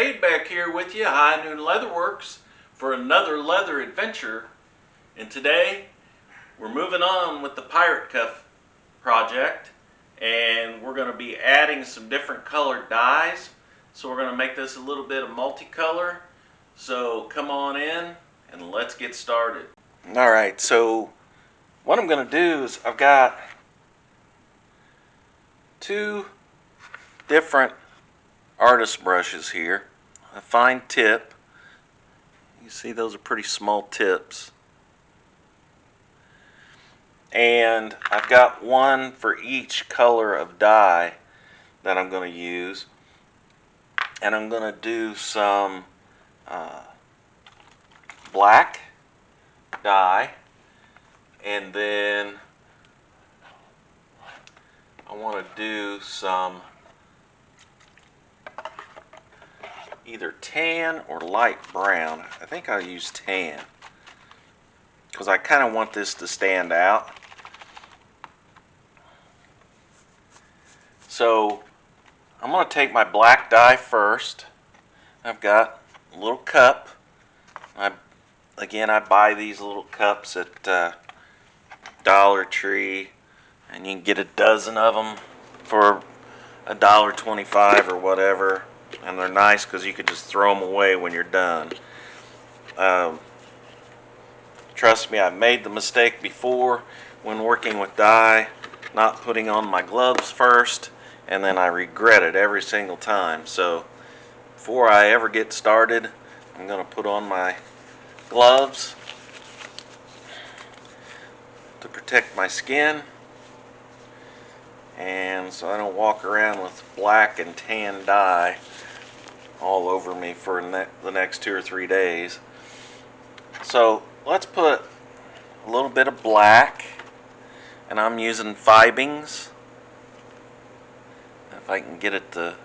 Spade back here with you, High Noon Leatherworks, for another leather adventure. And today we're moving on with the Pirate Cuff project, and we're going to be adding some different colored dyes. So we're going to make this a little bit of multicolor. So come on in and let's get started. Alright, so what I'm going to do is I've got two different artist brushes here, a fine tip. You see those are pretty small tips, and I've got one for each color of dye that I'm going to use, and I'm going to do some black dye, and then I want to do some either tan or light brown. I think I'll use tan because I kind of want this to stand out. So I'm going to take my black dye first. I've got a little cup. I buy these little cups at Dollar Tree, and you can get a dozen of them for $1.25 or whatever, and they're nice because you can just throw them away when you're done. Trust me, I've made the mistake before when working with dye, not putting on my gloves first, and then I regret it every single time. So before I ever get started, I'm going to put on my gloves to protect my skin, and so I don't walk around with black and tan dye all over me for the next 2 or 3 days. So let's put a little bit of black, and I'm using Fibings. If I can get it to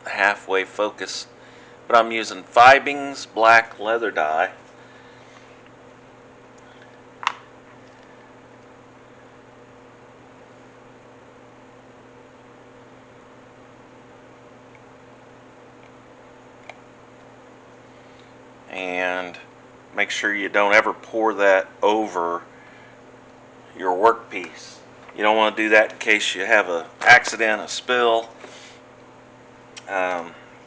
halfway focus, but I'm using Fibings black leather dye. And make sure you don't ever pour that over your workpiece. You don't want to do that in case you have an accident, a spill.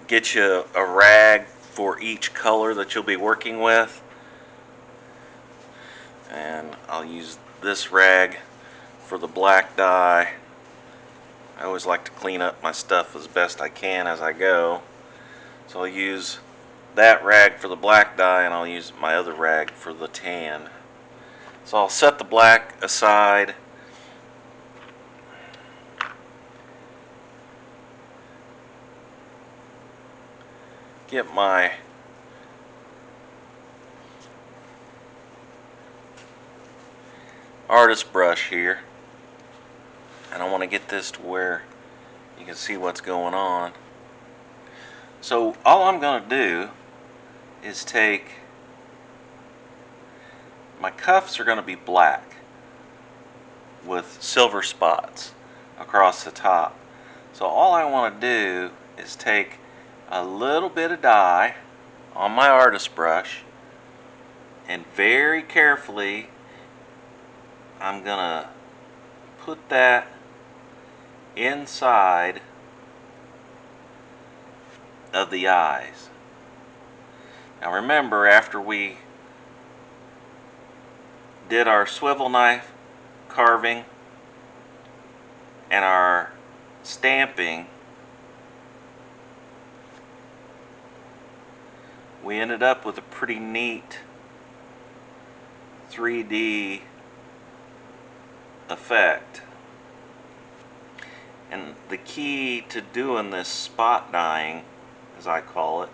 Get you a rag for each color that you'll be working with, and I'll use this rag for the black dye. I always like to clean up my stuff as best I can as I go, so I'll use that rag for the black dye, and I'll use my other rag for the tan. So I'll set the black aside, get my artist brush here, and I want to get this to where you can see what's going on. So all I'm going to do is take, my cuffs are going to be black with silver spots across the top. So all I want to do is take a little bit of dye on my artist brush, and very carefully I'm going to put that inside of the eyes. Now remember, after we did our swivel knife carving and our stamping, we ended up with a pretty neat 3D effect. And the key to doing this spot dyeing, as I call it,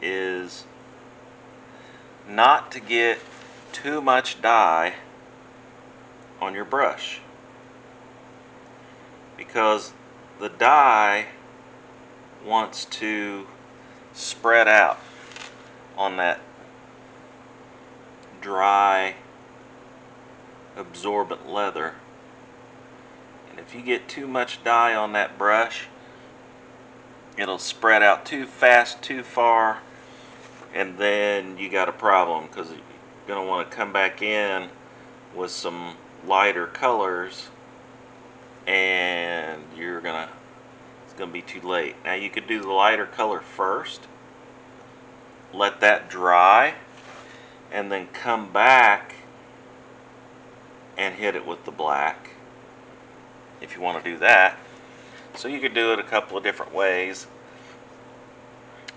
is not to get too much dye on your brush, because the dye wants to spread out on that dry absorbent leather, and If you get too much dye on that brush, it'll spread out too fast, too far, and then you got a problem, because you're going to want to come back in with some lighter colors, and it's going to be too late. Now you could do the lighter color first, let that dry, and then come back and hit it with the black if you want to do that. So you could do it a couple of different ways.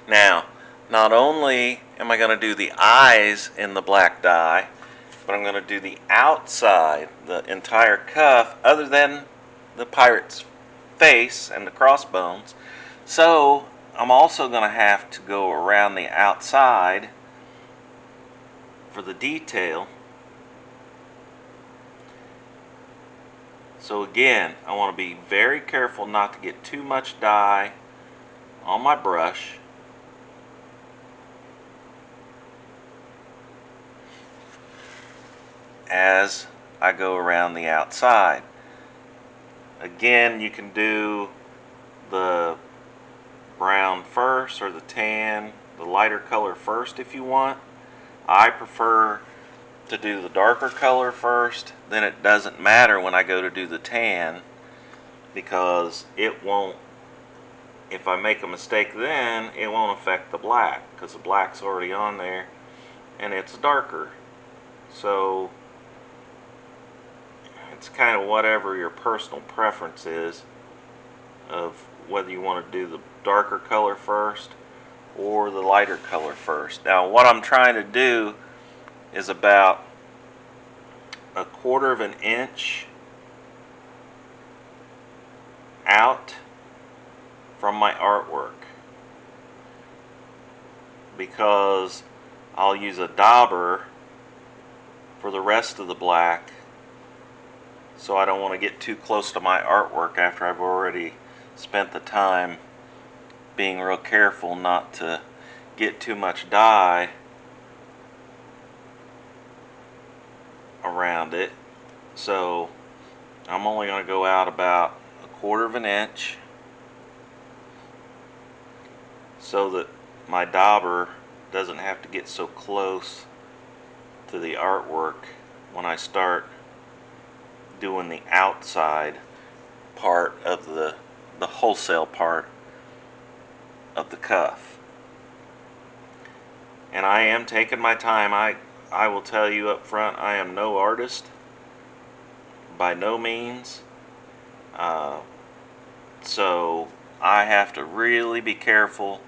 Now, not only am I going to do the eyes in the black dye, but I'm going to do the outside, the entire cuff, other than the pirate's face and the crossbones. So I'm also going to have to go around the outside for the detail. So again, I want to be very careful not to get too much dye on my brush. As I go around the outside. Again, you can do the brown first, or the tan, the lighter color first if you want. I prefer to do the darker color first, then it doesn't matter when I go to do the tan, because it won't, if I make a mistake then, it won't affect the black, because the black's already on there and it's darker. So it's kind of whatever your personal preference is of whether you want to do the darker color first or the lighter color first. Now what I'm trying to do is about 1/4 of an inch out from my artwork, because I'll use a dauber for the rest of the black, so I don't want to get too close to my artwork after I've already spent the time being real careful not to get too much dye around it. So I'm only going to go out about 1/4 of an inch so that my dauber doesn't have to get so close to the artwork when I start doing the outside part of the wholesale part of the cuff. And I am taking my time. I will tell you up front, I am no artist, by no means. So I have to really be careful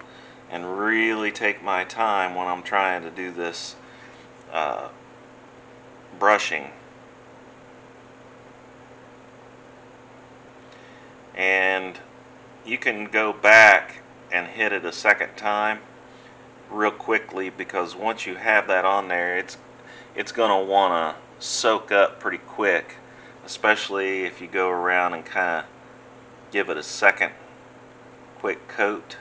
and really take my time when I'm trying to do this brushing. And you can go back and hit it a second time real quickly, because once you have that on there, it's gonna want to soak up pretty quick, especially if you go around and kind of give it a second quick coat.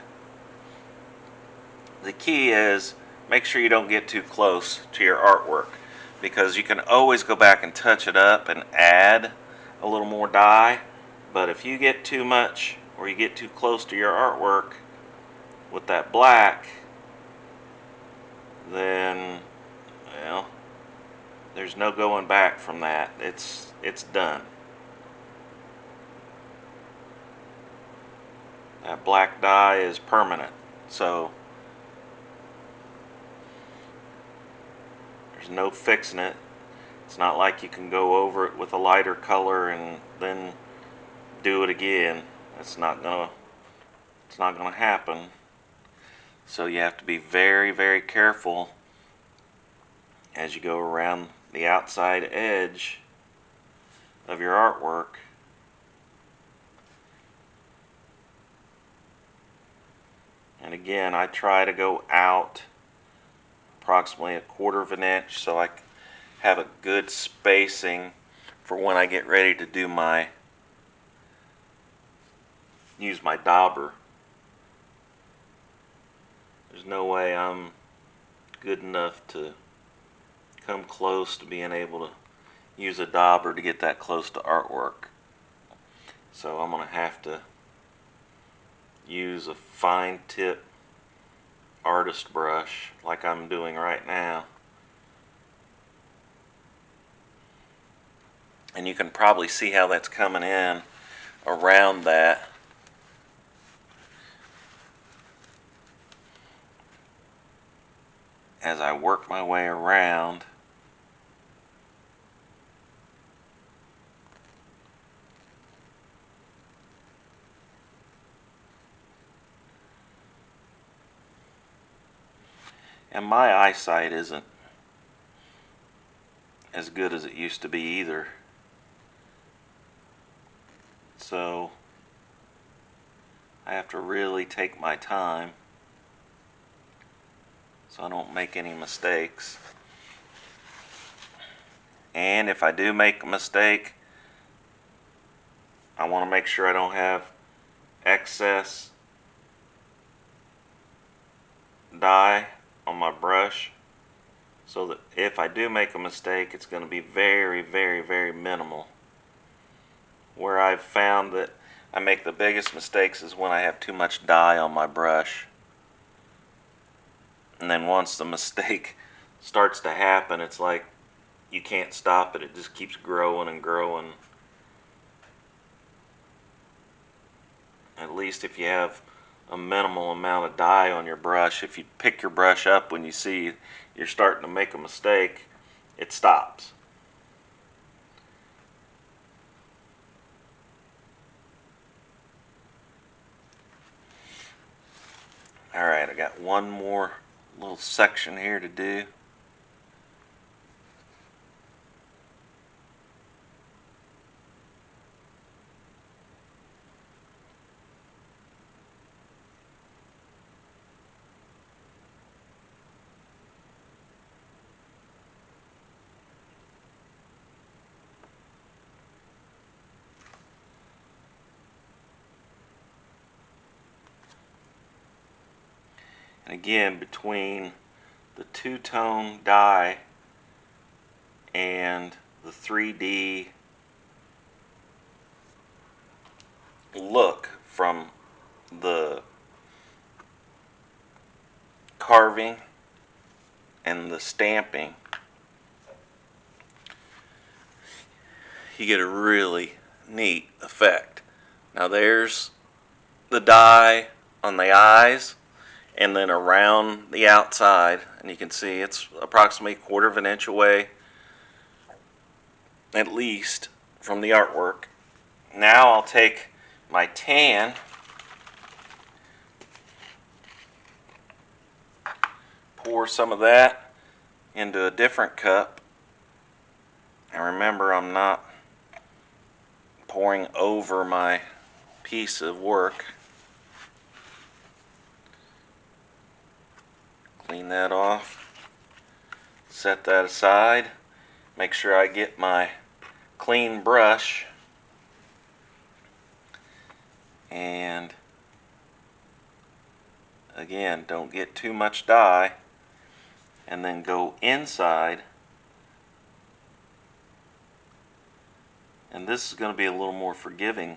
The key is make sure you don't get too close to your artwork, because you can always go back and touch it up and add a little more dye. But if you get too much, or you get too close to your artwork with that black, then, well, there's no going back from that. It's done. That black dye is permanent. So there's no fixing it. It's not like you can go over it with a lighter color and then do it again. It's not gonna happen. So you have to be very, very careful as you go around the outside edge of your artwork. And again, I try to go out approximately 1/4 of an inch so I have a good spacing for when I get ready to do use my dauber. There's no way I'm good enough to come close to being able to use a dauber to get that close to artwork. So I'm going to have to use a fine tip artist brush like I'm doing right now. And you can probably see how that's coming in around that. As I work my way around. And my eyesight isn't as good as it used to be either. So I have to really take my time so I don't make any mistakes. And if I do make a mistake, I want to make sure I don't have excess dye on my brush, so that if I do make a mistake, it's going to be very, very, very minimal. Where I've found that I make the biggest mistakes is when I have too much dye on my brush. And then once the mistake starts to happen, it's like you can't stop it. It just keeps growing and growing. At least if you have a minimal amount of dye on your brush, if you pick your brush up when you see you're starting to make a mistake, it stops. Alright, I got one more little section here to do. And again, between the two-tone dye and the 3D look from the carving and the stamping, you get a really neat effect. Now there's the dye on the eyes and then around the outside, and you can see it's approximately a quarter of an inch away at least from the artwork. Now I'll take my tan pour some of that into a different cup, and remember, I'm not pouring over my piece of work. Clean that off, set that aside, make sure I get my clean brush, and again, don't get too much dye, and then go inside. And this is going to be a little more forgiving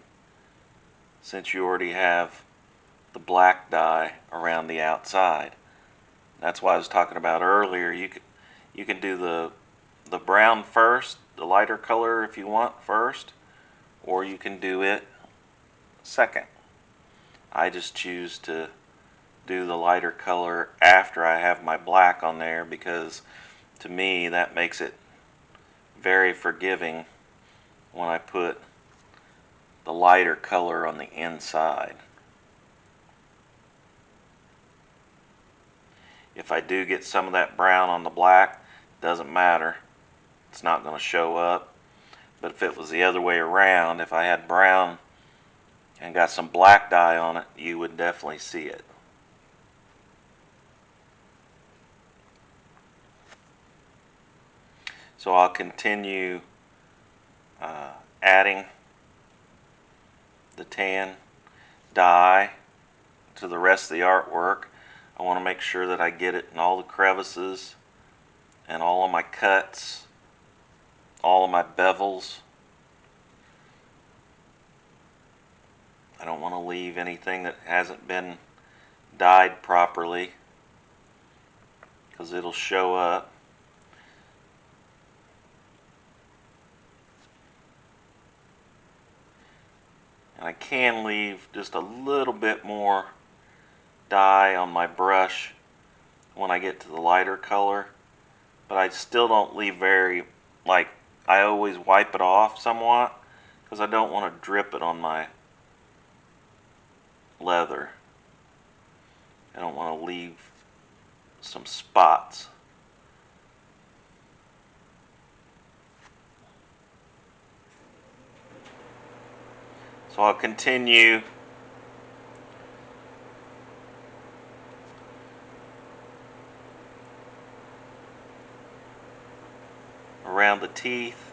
since you already have the black dye around the outside. That's why I was talking about earlier. You can do the brown first, the lighter color if you want first, or you can do it second. I just choose to do the lighter color after I have my black on there, because to me that makes it very forgiving when I put the lighter color on the inside. If I do get some of that brown on the black, doesn't matter, it's not going to show up. But if it was the other way around, if I had brown and got some black dye on it, you would definitely see it. So I'll continue adding the tan dye to the rest of the artwork. I want to make sure that I get it in all the crevices and all of my cuts, all of my bevels. I don't want to leave anything that hasn't been dyed properly, because it'll show up. And I can leave just a little bit more dye on my brush when I get to the lighter color, but I still don't leave very, like, I always wipe it off somewhat because I don't want to drip it on my leather. I don't want to leave some spots. So I'll continue around the teeth,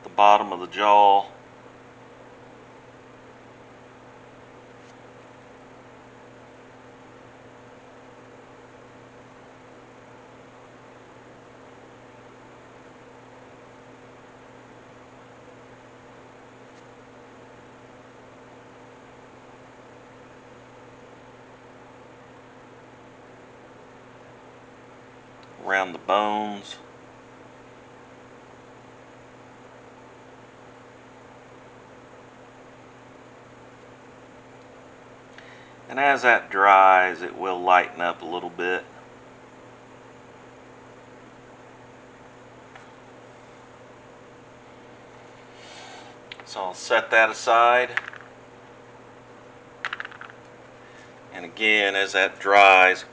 the bottom of the jaw, around the bones. And as that dries, it will lighten up a little bit. So I'll set that aside. And again, as that dries,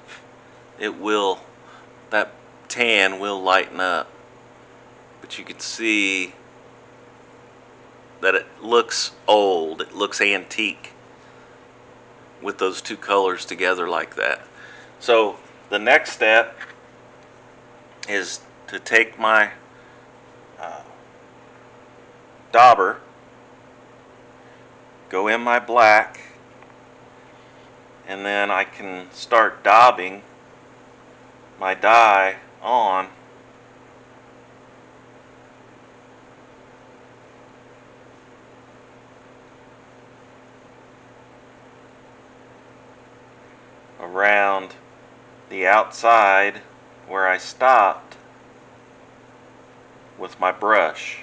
that tan will lighten up. But you can see that it looks old, it looks antique with those two colors together like that. So the next step is to take my dauber, go in my black, and then I can start daubing my dye on around the outside where I stopped with my brush.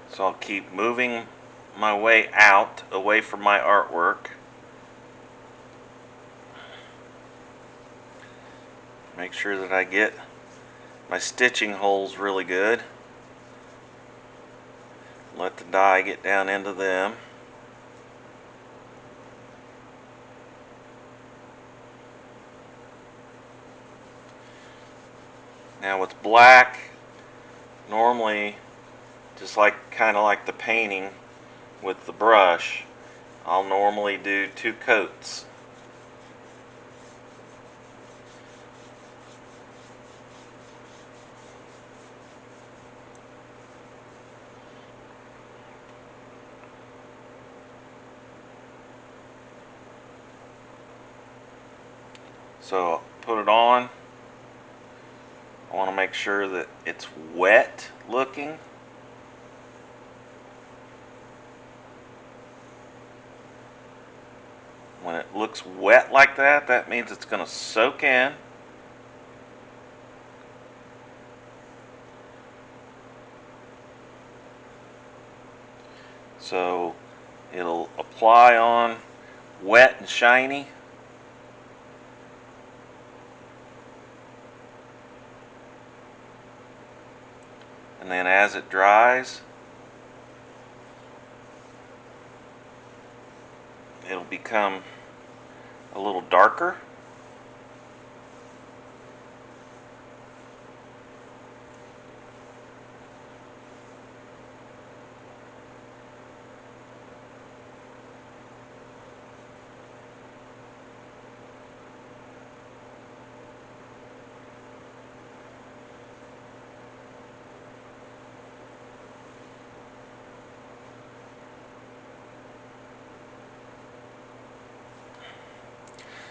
So I'll keep moving my way out, away from my artwork. Make sure that I get my stitching holes really good. Let the dye get down into them. Now with black, normally, just like kind of like the painting with the brush, I'll normally do 2 coats. So I'll put it on. I want to make sure that it's wet looking. When it looks wet like that, that means it's going to soak in. So it'll apply on wet and shiny. And then as it dries, it'll become a little darker.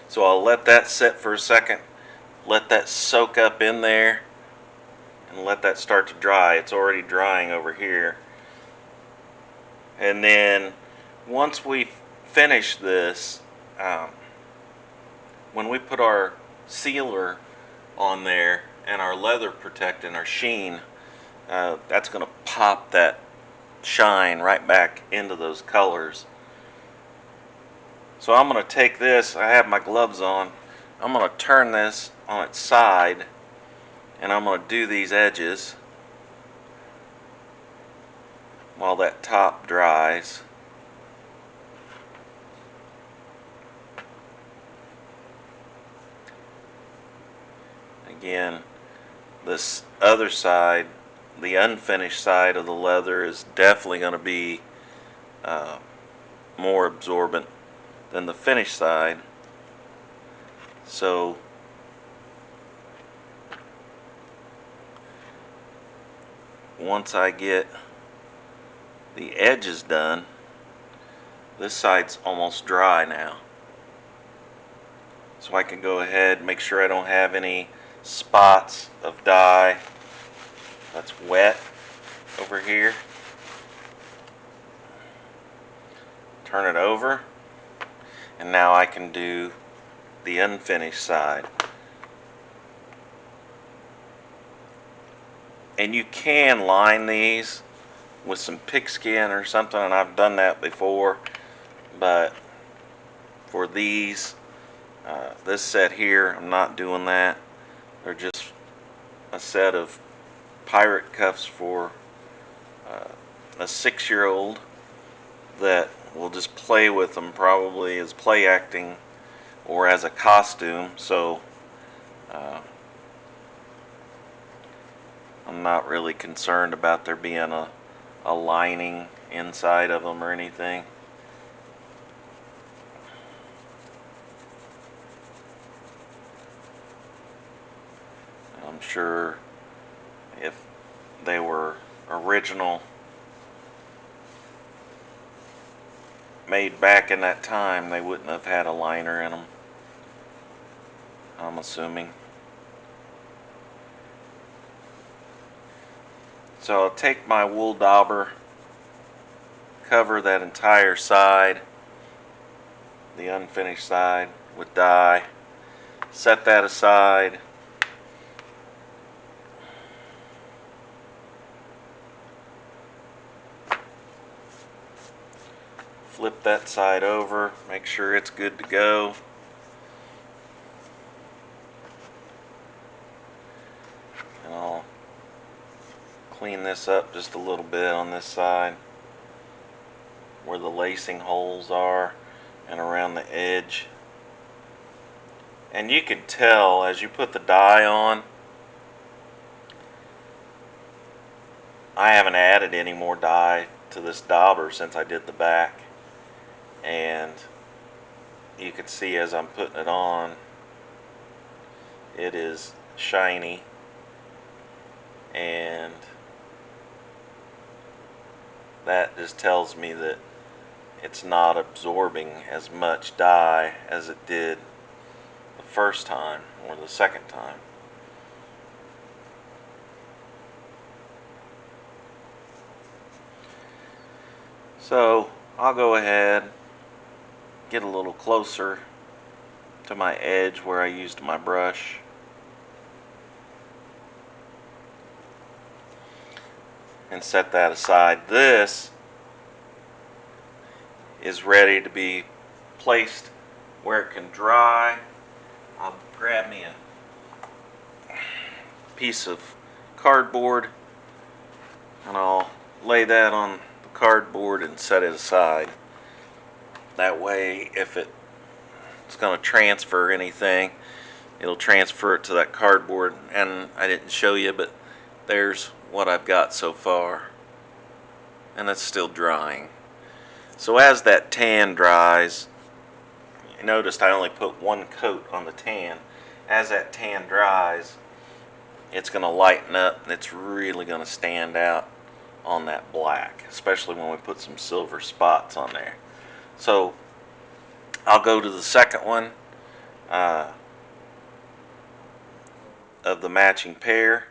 So I'll let that sit for a second, let that soak up in there, and let that start to dry. It's already drying over here. And then once we finish this, when we put our sealer on there and our leather protectant, our sheen, that's going to pop that shine right back into those colors. So I'm going to take this, I have my gloves on, I'm going to turn this on its side and I'm going to do these edges while that top dries. Again, this other side, the unfinished side of the leather, is definitely going to be more absorbent than the finished side. So once I get the edges done, this side's almost dry now. So I can go ahead and make sure I don't have any spots of dye that's wet over here. Turn it over, and now I can do the unfinished side. And you can line these with some pigskin or something, and I've done that before, but for these, this set here, I'm not doing that. They're just a set of pirate cuffs for a 6-year-old that will just play with them, probably as play acting or as a costume. So I'm not really concerned about there being a lining inside of them or anything. I'm sure if they were original, made back in that time, they wouldn't have had a liner in them, I'm assuming. So I'll take my wool dauber, cover that entire side, the unfinished side, with dye, set that aside. Flip that side over, make sure it's good to go. And I'll clean this up just a little bit on this side where the lacing holes are and around the edge. And you can tell as you put the dye on, I haven't added any more dye to this dauber since I did the back. And you can see as I'm putting it on, it is shiny, and that just tells me that it's not absorbing as much dye as it did the first time or the second time. So I'll go ahead, get a little closer to my edge where I used my brush. And set that aside. This is ready to be placed where it can dry. I'll grab me a piece of cardboard and I'll lay that on the cardboard and set it aside. That way, if it's going to transfer anything, it'll transfer it to that cardboard. And I didn't show you, but there's what I've got so far, and it's still drying. So as that tan dries, you noticed I only put one coat on the tan. As that tan dries, it's going to lighten up and it's really going to stand out on that black, especially when we put some silver spots on there. So I'll go to the second one uh, of the matching pair.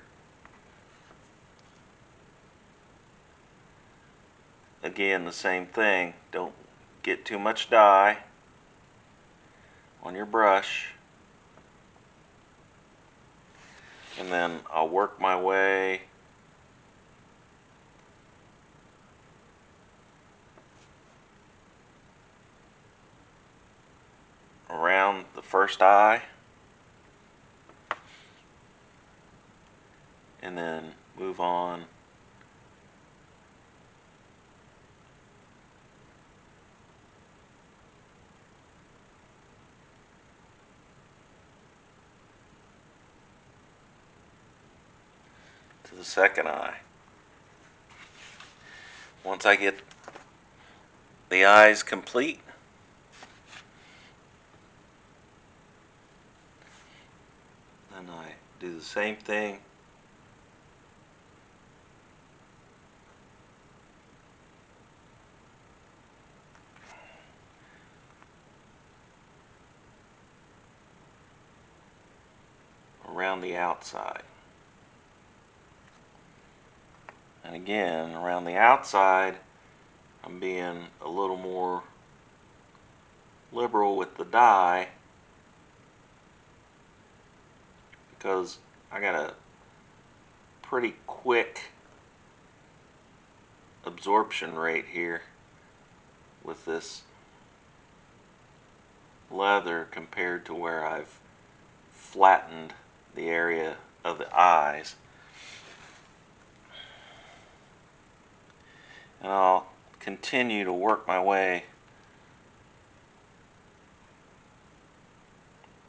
Again, the same thing. Don't get too much dye on your brush. And then I'll work my way around the first eye, and then move on to the second eye. Once I get the eyes complete, then I do the same thing around the outside. And again, around the outside, I'm being a little more liberal with the dye because I got a pretty quick absorption rate here with this leather compared to where I've flattened the area of the eyes. And I'll continue to work my way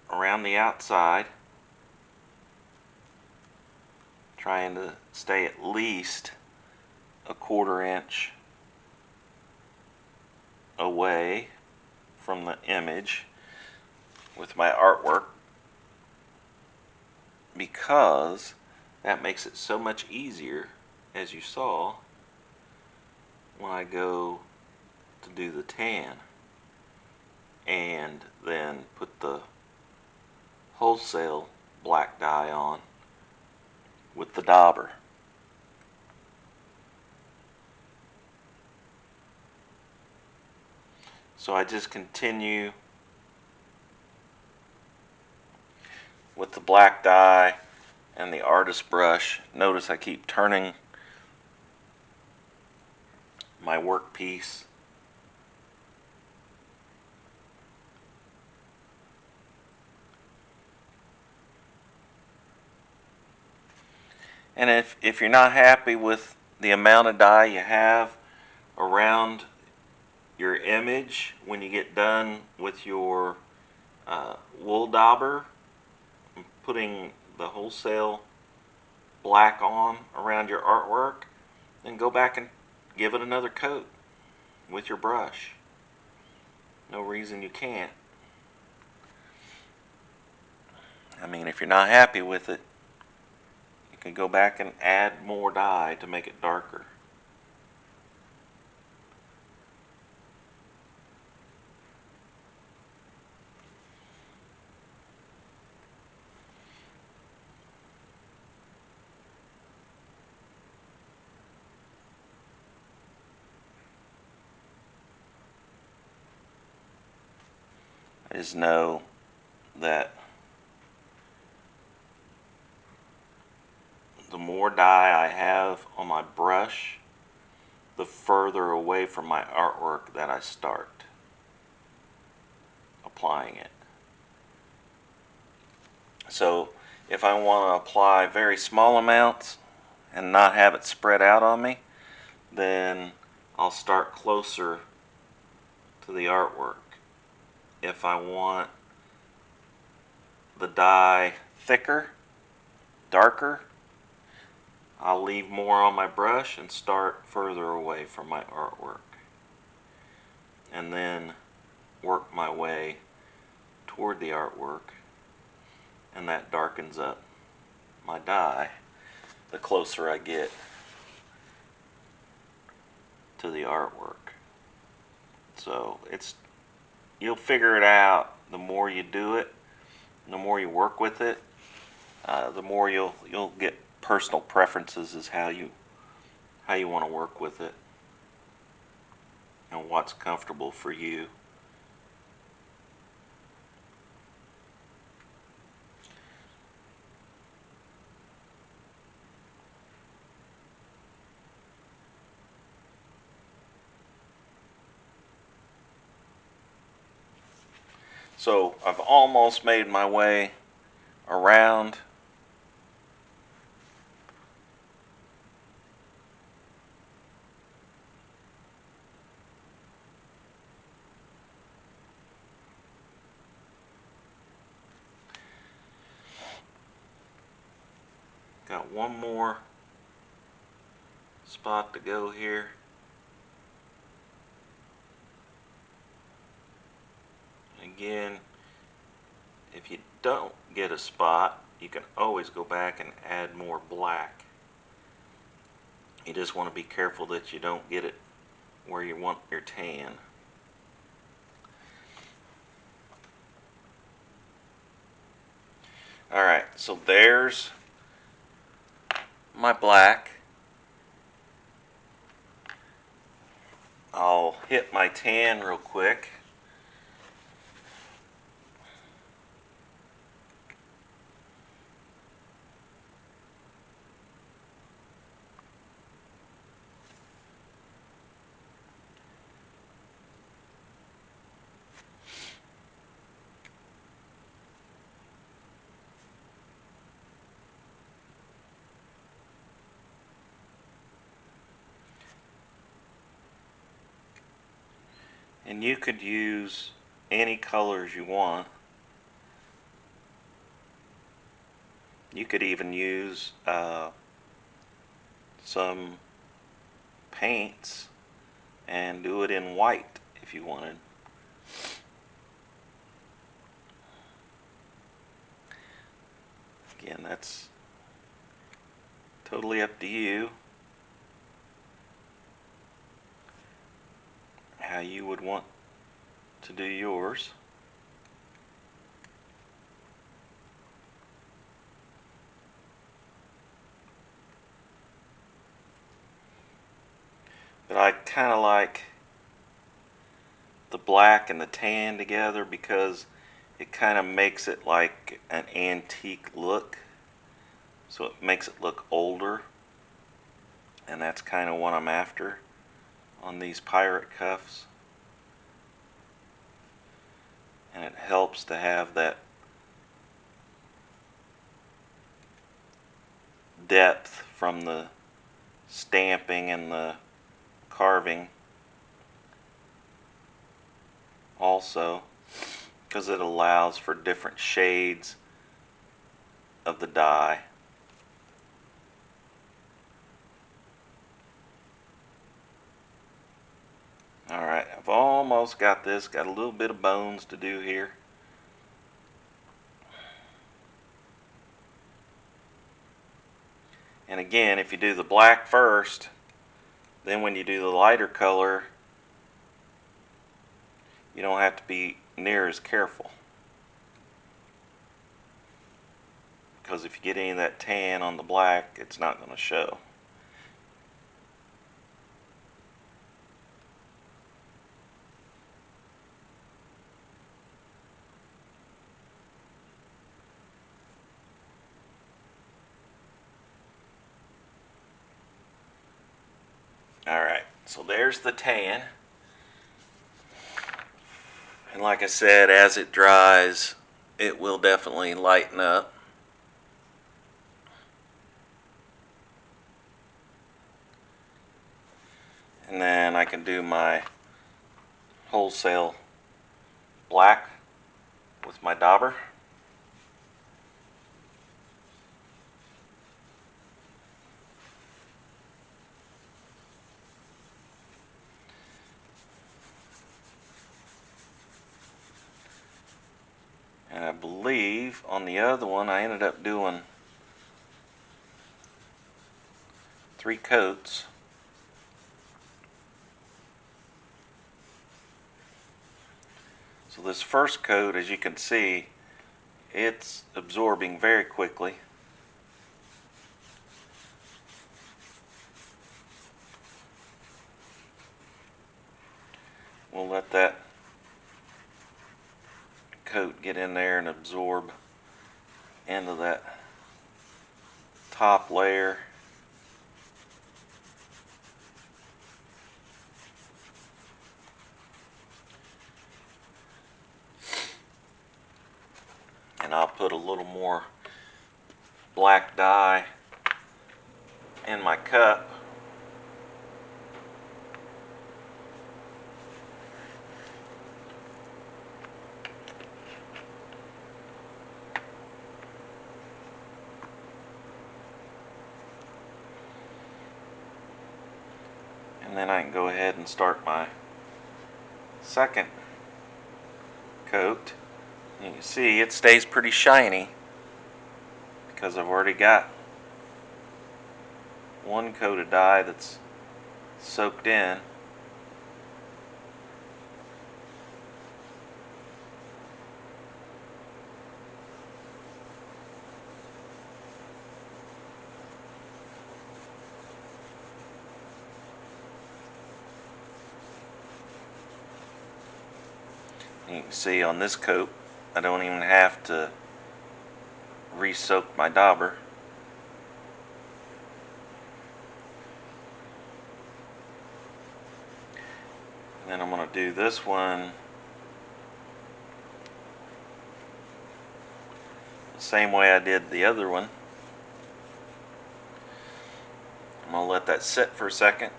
around the outside, trying to stay at least a 1/4 inch away from the image with my artwork, because that makes it so much easier, as you saw, when I go to do the tan and then put the wholesale black dye on with the dauber. So I just continue with the black dye and the artist brush. Notice I keep turning my workpiece. And if you're not happy with the amount of dye you have around your image when you get done with your wool dauber, putting the wholesale black on around your artwork, then go back and give it another coat with your brush. No reason you can't. I mean, if you're not happy with it, you can go back and add more dye to make it darker. I just know that the more dye I have on my brush, the further away from my artwork that I start applying it. So if I want to apply very small amounts and not have it spread out on me, then I'll start closer to the artwork. If I want the dye thicker, darker, I'll leave more on my brush and start further away from my artwork, and then work my way toward the artwork, and that darkens up my dye the closer I get to the artwork. So you'll figure it out the more you do it. the more you work with it, the more you'll get personal preferences as how you want to work with it and what's comfortable for you. So I've almost made my way around. Got one more spot to go here. Again, if you don't get a spot, you can always go back and add more black. You just want to be careful that you don't get it where you want your tan. Alright, so there's my black. I'll hit my tan real quick. And you could use any colors you want. You could even use some paints and do it in white if you wanted. Again, that's totally up to you how you would want to do yours. But I kind of like the black and the tan together because it kind of makes it like an antique look. So it makes it look older. And that's kind of what I'm after on these pirate cuffs. And it helps to have that depth from the stamping and the carving also, because it allows for different shades of the dye. Alright, I've almost got this. Got a little bit of bones to do here. And again, if you do the black first, then when you do the lighter color, you don't have to be near as careful. Because if you get any of that tan on the black, it's not going to show. Alright, so there's the tan. And like I said, as it dries, it will definitely lighten up. And then I can do my wholesale black with my dauber. And I believe on the other one I ended up doing 3 coats. So this first coat, as you can see, it's absorbing very quickly. We'll let that coat get in there and absorb into that top layer. And I'll put a little more black dye in my cup. And then I can go ahead and start my second coat. You can see it stays pretty shiny because I've already got one coat of dye that's soaked in. You can see on this coat I don't even have to re-soak my dauber. And then I'm going to do this one the same way I did the other one. I'm going to let that sit for a second.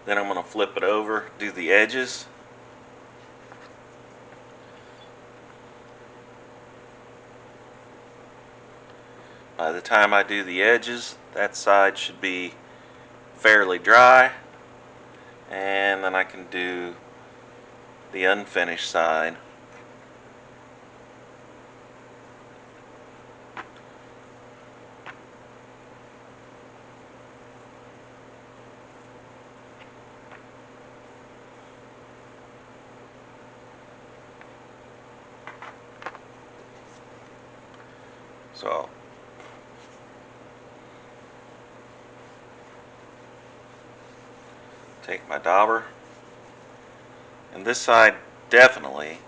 Then I'm going to flip it over, do the edges. By the time I do the edges, that side should be fairly dry, and then I can do the unfinished side. So I'll take my dauber, and this side definitely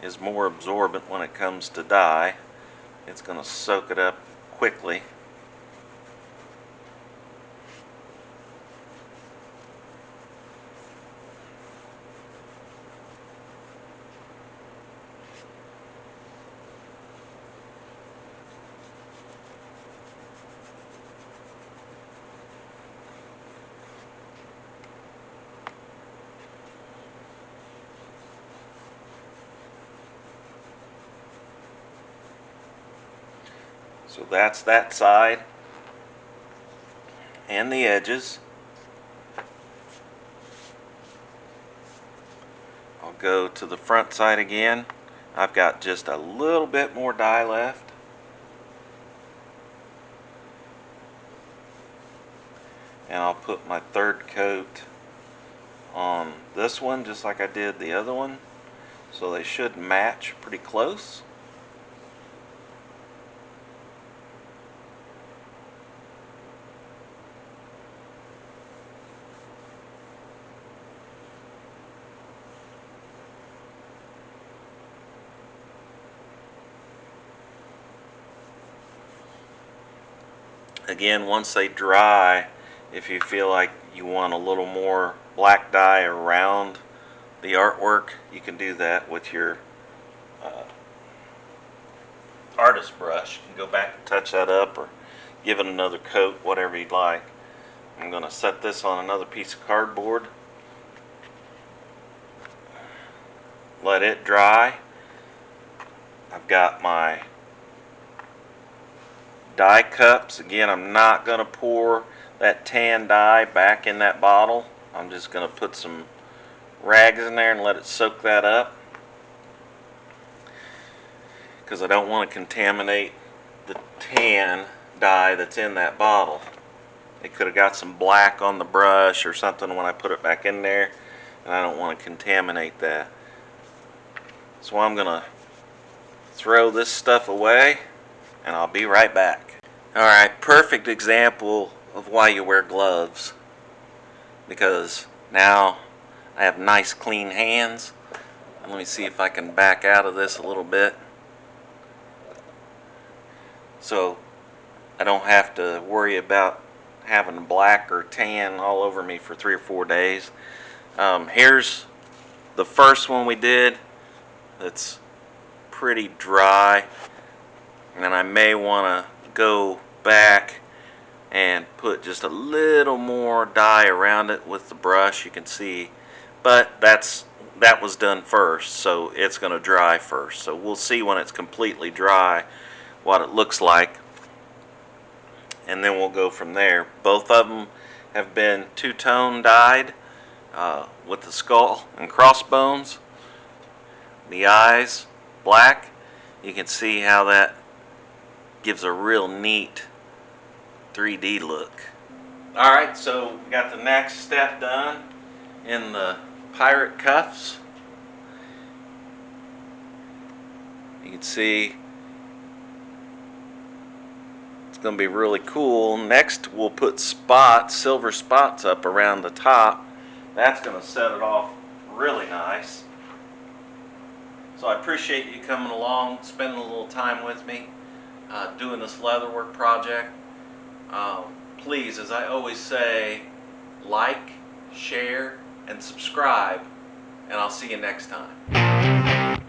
is more absorbent when it comes to dye. It's going to soak it up quickly. So that's that side and the edges. I'll go to the front side again. I've got just a little bit more dye left. And I'll put my third coat on this one just like I did the other one. So they should match pretty close. Again, once they dry, if you feel like you want a little more black dye around the artwork, you can do that with your artist brush. You can go back and touch that up or give it another coat, whatever you'd like. I'm going to set this on another piece of cardboard, let it dry. I've got my dye cups. Again, I'm not going to pour that tan dye back in that bottle. I'm just going to put some rags in there and let it soak that up, because I don't want to contaminate the tan dye that's in that bottle. It could have got some black on the brush or something when I put it back in there, and I don't want to contaminate that. So I'm going to throw this stuff away and I'll be right back. Alright, perfect example of why you wear gloves, because now I have nice clean hands. Let me see if I can back out of this a little bit so I don't have to worry about having black or tan all over me for 3 or 4 days. Here's the first one we did that's pretty dry, and I may want to go back and put just a little more dye around it with the brush. You can see, but that was done first, so it's going to dry first. So we'll see when it's completely dry what it looks like, and then we'll go from there. Both of them have been two-tone dyed with the skull and crossbones, the eyes black. You can see how that gives a real neat 3D look. Alright, so we got the next step done in the pirate cuffs. You can see it's going to be really cool. Next we'll put spots, silver spots up around the top. That's going to set it off really nice. So I appreciate you coming along, spending a little time with me, doing this leatherwork project. Please, as I always say, like, share, and subscribe, and I'll see you next time.